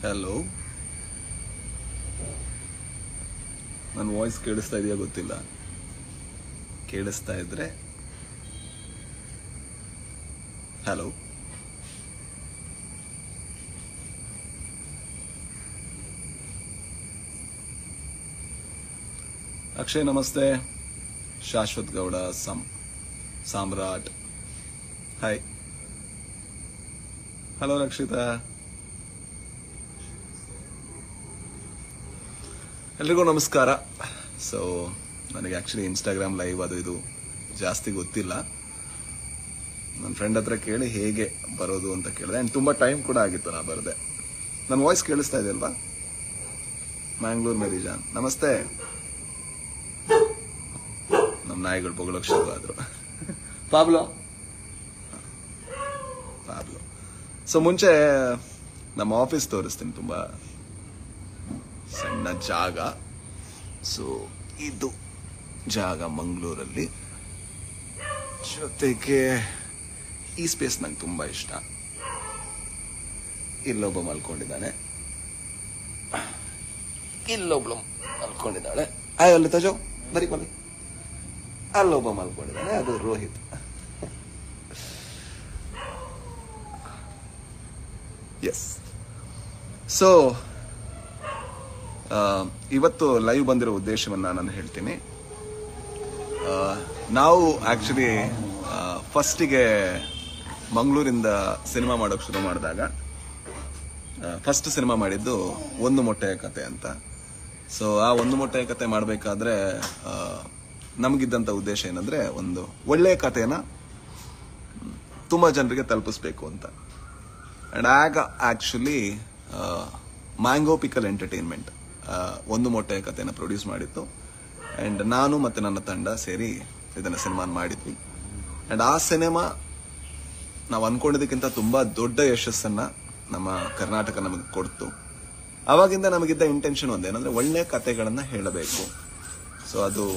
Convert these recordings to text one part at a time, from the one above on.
Hello, ನನ್ನ voice ಕೇಳಿಸ್ತಾ ಇದೆಯಾ ಗೊತ್ತಿಲ್ಲ. ಕೇಳಿಸ್ತಾ ಇದ್ರೆ ಹಲೋ. ಅಕ್ಷಯ್ ನಮಸ್ತೆ. ಶಾಶ್ವತ್ ಗೌಡ ಸಾಮ್ರಾಟ್ ಹಾಯ್. ಹಲೋ ರಕ್ಷಿತಾ. ಎಲ್ರಿಗೂ ನಮಸ್ಕಾರ. ಸೊ ನನಗೆ ಆಕ್ಚುಲಿ ಇನ್ಸ್ಟಾಗ್ರಾಮ್ ಲೈವ್ ಅದು ಇದು ಜಾಸ್ತಿ ಗೊತ್ತಿಲ್ಲ. ನನ್ನ ಫ್ರೆಂಡ್ ಹತ್ರ ಕೇಳಿ ಹೇಗೆ ಬರೋದು ಅಂತ ಕೇಳಿದೆ. ಆ್ಯಂಡ್ ತುಂಬ ಟೈಮ್ ಕೂಡ ಆಗಿತ್ತು ನಾ ಬರದೆ. ನನ್ನ ವಾಯ್ಸ್ ಕೇಳಿಸ್ತಾ ಇದೆ ಅಲ್ವಾ? ಮ್ಯಾಂಗ್ಳೂರ್ ಮೇರಿಜಾನ್ ನಮಸ್ತೆ. ನಮ್ಮ ನಾಯಿಗಳು ಬೊಗಳೋಕೆ ಶುರು ಆದ್ರು. ಪಾಬ್ಲೋ. ಸೊ ಮುಂಚೆ ನಮ್ಮ ಆಫೀಸ್ ತೋರಿಸ್ತೀನಿ, ತುಂಬಾ ಸಣ್ಣ ಜಾಗ. ಸೊ ಇದು ಜಾಗ ಮಂಗಳೂರಲ್ಲಿ. ಜೊತೆಗೆ ಈ ಸ್ಪೇಸ್ ನಂಗೆ ತುಂಬಾ ಇಷ್ಟ. ಇಲ್ಲೊಬ್ಬ ಮಲ್ಕೊಂಡಿದ್ದಾನೆ, ಇಲ್ಲೊಬ್ಳು ಮಲ್ಕೊಂಡಿದ್ದಾಳೆ. ಅಲ್ಲಿ ತಜೋ ಬರೀ ಬನ್ನಿ. ಅಲ್ಲೊಬ್ಬ ಮಲ್ಕೊಂಡಿದ್ದಾನೆ, ಅದು ರೋಹಿತ್. ಎಸ್. ಸೊ ಇವತ್ತು ಲೈವ್ ಬಂದಿರೋ ಉದ್ದೇಶವನ್ನ ನಾನು ಹೇಳ್ತೀನಿ. ನಾವು ಆಕ್ಚುಲಿ ಫಸ್ಟಿಗೆ ಮಂಗಳೂರಿಂದ ಸಿನಿಮಾ ಮಾಡೋಕೆ ಶುರು ಮಾಡಿದಾಗ ಫಸ್ಟ್ ಸಿನಿಮಾ ಮಾಡಿದ್ದು ಒಂದು ಮೊಟ್ಟೆಯ ಕತೆ ಅಂತ. ಸೊ ಆ ಒಂದು ಮೊಟ್ಟೆಯ ಕತೆ ಮಾಡಬೇಕಾದ್ರೆ ನಮಗಿದ್ದಂಥ ಉದ್ದೇಶ ಏನಂದ್ರೆ, ಒಂದು ಒಳ್ಳೆಯ ಕಥೆನ ತುಂಬಾ ಜನರಿಗೆ ತಲುಪಿಸ್ಬೇಕು ಅಂತ. ಅಂಡ್ ಆಗ ಆಕ್ಚುಲಿ ಮ್ಯಾಂಗೋ ಪಿಕಲ್ ಎಂಟರ್ಟೈನ್ಮೆಂಟ್ ಒಂದು ಮೊಟ್ಟೆಯ ಕಥೆನ ಪ್ರೊಡ್ಯೂಸ್ ಮಾಡಿತ್ತು. ಅಂಡ್ ನಾನು ಮತ್ತೆ ನನ್ನ ತಂಡ ಸೇರಿ ಇದನ್ನ ಸಿನಿಮಾ ಮಾಡಿದ್ವಿ. ಅಂಡ್ ಆ ಸಿನಿಮಾ ನಾವು ಅನ್ಕೊಂಡಿದ್ದಕ್ಕಿಂತ ತುಂಬಾ ದೊಡ್ಡ ಯಶಸ್ಸನ್ನ ನಮ್ಮ ಕರ್ನಾಟಕ ನಮಗೆ ಕೊಡ್ತು. ಅವಾಗಿಂದ ನಮಗಿದ್ದ ಇಂಟೆನ್ಷನ್ ಒಂದೇನಂದ್ರೆ, ಒಳ್ಳೆ ಕಥೆಗಳನ್ನ ಹೇಳಬೇಕು. ಸೊ ಅದು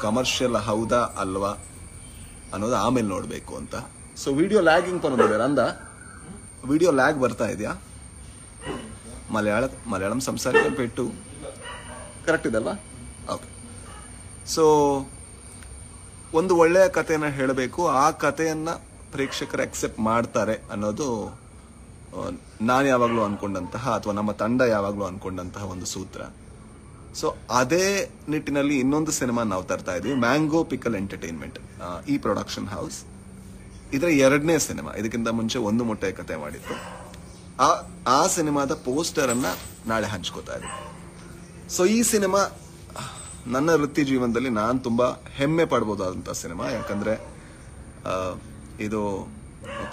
ಕಮರ್ಷಿಯಲ್ ಹೌದಾ ಅಲ್ವಾ ಅನ್ನೋದು ಆಮೇಲೆ ನೋಡ್ಬೇಕು ಅಂತ. ಸೊ ವಿಡಿಯೋ ಲ್ಯಾಗಿಂಗ್ ಪರೊಂದಿದೆ ಅಂದ. ವಿಡಿಯೋ ಲ್ಯಾಗ್ ಬರ್ತಾ ಇದೆಯಾ? ಮಲಯಾಳಂ ಸಂಸಾರಿಕ ಪೆಟ್ಟು ಕರೆಕ್ಟ್ ಇದಲ್ವಾ? ಓಕೆ. ಸೊ ಒಂದು ಒಳ್ಳೆಯ ಕಥೆಯನ್ನ ಹೇಳಬೇಕು, ಆ ಕಥೆಯನ್ನ ಪ್ರೇಕ್ಷಕರು ಅಕ್ಸೆಪ್ಟ್ ಮಾಡ್ತಾರೆ ಅನ್ನೋದು ನಾನು ಯಾವಾಗಲೂ ಅನ್ಕೊಂಡಂತಹ, ಅಥವಾ ನಮ್ಮ ತಂಡ ಯಾವಾಗಲೂ ಅನ್ಕೊಂಡಂತಹ ಒಂದು ಸೂತ್ರ. ಸೊ ಅದೇ ನಿಟ್ಟಿನಲ್ಲಿ ಇನ್ನೊಂದು ಸಿನಿಮಾ ನಾವು ತರ್ತಾ ಇದೀವಿ, ಮ್ಯಾಂಗೋ ಪಿಕಲ್ ಎಂಟರ್ಟೈನ್ಮೆಂಟ್. ಈ ಪ್ರೊಡಕ್ಷನ್ ಹೌಸ್ ಇದರ 2ನೇ ಸಿನಿಮಾ. ಇದಕ್ಕಿಂತ ಮುಂಚೆ ಒಂದು ಮೊಟ್ಟೆಯ ಕತೆ ಮಾಡಿತ್ತು. ಆ ಸಿನಿಮಾದ ಪೋಸ್ಟರ್ ಅನ್ನ ನಾಳೆ ಹಂಚ್ಕೋತಾ ಇದ್ದೀವಿ. ಸೊ ಈ ಸಿನಿಮಾ ನನ್ನ ವೃತ್ತಿ ಜೀವನದಲ್ಲಿ ನಾನು ತುಂಬಾ ಹೆಮ್ಮೆ ಪಡ್ಬೋದಾದಂತ ಸಿನಿಮಾ. ಯಾಕಂದ್ರೆ ಇದು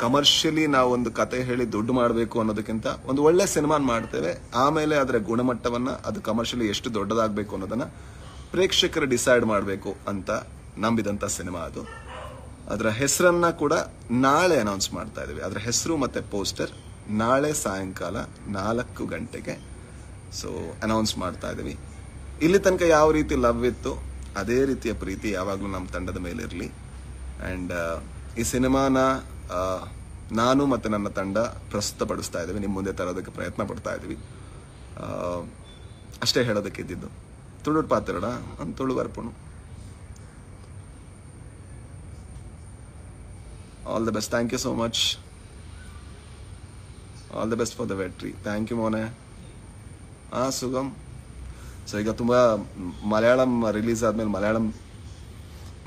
ಕಮರ್ಷಿಯಲಿ ನಾವು ಒಂದು ಕತೆ ಹೇಳಿ ದುಡ್ಡು ಮಾಡಬೇಕು ಅನ್ನೋದಕ್ಕಿಂತ ಒಂದು ಒಳ್ಳೆ ಸಿನಿಮಾ ಮಾಡ್ತೇವೆ, ಆಮೇಲೆ ಅದರ ಗುಣಮಟ್ಟವನ್ನ, ಅದು ಕಮರ್ಷಿಯಲಿ ಎಷ್ಟು ದೊಡ್ಡದಾಗಬೇಕು ಅನ್ನೋದನ್ನ ಪ್ರೇಕ್ಷಕರು ಡಿಸೈಡ್ ಮಾಡಬೇಕು ಅಂತ ನಂಬಿದಂತ ಸಿನಿಮಾ ಅದು. ಅದರ ಹೆಸರನ್ನ ಕೂಡ ನಾಳೆ ಅನೌನ್ಸ್ ಮಾಡ್ತಾ ಇದೀವಿ. ಅದರ ಹೆಸರು ಮತ್ತೆ ಪೋಸ್ಟರ್ ನಾಳೆ ಸಾಯಂಕಾಲ 4 ಗಂಟೆಗೆ ಸೊ ಅನೌನ್ಸ್ ಮಾಡ್ತಾ ಇದೀವಿ. ಇಲ್ಲಿ ತನಕ ಯಾವ ರೀತಿ ಲವ್ ಇತ್ತು ಅದೇ ರೀತಿಯ ಪ್ರೀತಿ ಯಾವಾಗಲೂ ನಮ್ಮ ತಂಡದ ಮೇಲೆ ಇರಲಿ. ಅಂಡ್ ಈ ಸಿನಿಮಾನ ನಾನು ಮತ್ತೆ ನನ್ನ ತಂಡ ಪ್ರಸ್ತುತಪಡಿಸ್ತಾ ಇದ್ದೀವಿ, ನಿಮ್ಮ ಮುಂದೆ ತರೋದಕ್ಕೆ ಪ್ರಯತ್ನ ಪಡ್ತಾ ಇದೀವಿ. ಅಷ್ಟೇ ಹೇಳೋದಕ್ಕೆ ಇದ್ದಿದ್ದು. ತುಳುಡ್ ಪಾತ್ರಡ ಅಂತ ತುಳು ಬರ್ಪುಣು. All the best. Thank you so much. All the best for the ವೆಟ್ರಿ. ಥ್ಯಾಂಕ್ ಯು ಮೋನೆ. ಸುಗಮ್. ಸೊ ಈಗ ತುಂಬಾ ಮಲಯಾಳಂ ರಿಲೀಸ್ ಆದ್ಮೇಲೆ ಮಲಯಾಳಂ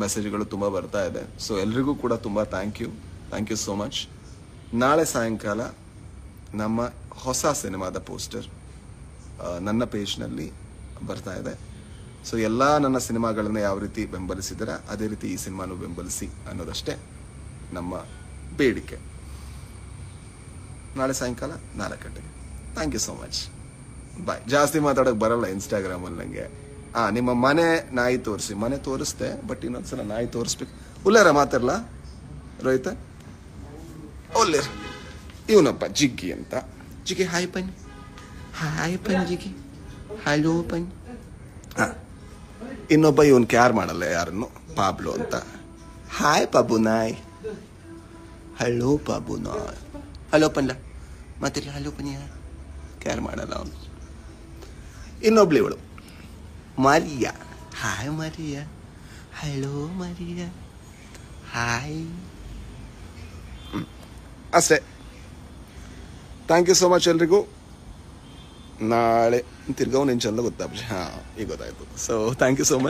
ಮೆಸೇಜ್ಗಳು ತುಂಬಾ ಬರ್ತಾ ಇದೆ. ಸೊ ಎಲ್ರಿಗೂ ಕೂಡ ತುಂಬಾ ಥ್ಯಾಂಕ್ ಯು ಸೋ ಮಚ್. ನಾಳೆ ಸಾಯಂಕಾಲ ನಮ್ಮ ಹೊಸ ಸಿನಿಮಾದ ಪೋಸ್ಟರ್ ನನ್ನ ಪೇಜ್ನಲ್ಲಿ ಬರ್ತಾ ಇದೆ. ಸೊ ಎಲ್ಲ ನನ್ನ ಸಿನಿಮಾಗಳನ್ನ ಯಾವ ರೀತಿ ಬೆಂಬಲಿಸಿದ್ದೀರಾ ಅದೇ ರೀತಿ ಈ ಸಿನಿಮಾನು ಬೆಂಬಲಿಸಿ ಅನ್ನೋದಷ್ಟೇ ನಮ್ಮ ಬೇಡಿಕೆ. ನಾಳೆ ಸಾಯಂಕಾಲ 4 ಗಂಟೆಗೆ. Thank you so much. Bye. ಜಾಸ್ತಿ ಮಾತಾಡೋಕೆ ಬರಲ್ಲ ಇನ್ಸ್ಟಾಗ್ರಾಮ್ ಅಲ್ಲಿ ನಂಗೆ. ನಿಮ್ಮ ಮನೆ ನಾಯಿ ತೋರಿಸಿ. ಮನೆ ತೋರಿಸ್ದೆ, ಬಟ್ ಇನ್ನೊಂದ್ಸಲ ನಾಯಿ ತೋರಿಸ್ಬೇಕು. ಉಲ್ಲೇರ ಮಾತಾಡ್ಲಾ ರೋಹಿತ? ಒಲ್ಲೇರ್. ಇವನಪ್ಪ ಜಿಗ್ಗಿ ಅಂತ. ಜಿಗ್ಗಿ ಹಾಯ್ ಪನ್ನಿ. ಹಾಯ್ ಪನ್ ಜಿಗ್ಗಿ. ಹಲೋ ಪನ್. ಇನ್ನೊಬ್ಬ ಇವನ್ ಕ್ಯಾರ್ ಮಾಡಲ್ಲ ಯಾರನ್ನು, ಪಾಬ್ಲು ಅಂತ. ಹಾಯ್ ಪಾಬು ನಾಯ್. ಹಲೋ ಪಾಬು ನಾಯ್. ಹಲೋ ಪನ್ಲ ಮಾತಾಡಿ. ಹಲೋ ಪನಿಯ. ಕೇರ್ ಮಾಡಲ್ಲ ಅವನು. ಇನ್ನೊಬ್ಳು ಇವಳು Maria. Hi Maria, hello Maria, hi. ಅಷ್ಟೇ. ಥ್ಯಾಂಕ್ ಯು ಸೋ ಮಚ್ ಎಲ್ರಿಗೂ. ನಾಳೆ ತಿರ್ಗವ್ ನಿನ್ ಚಂದ ಗೊತ್ತಾಗ್ಲಿ. ಹಾಂ, ಈಗ ಗೊತ್ತಾಯ್ತು. So thank you so much.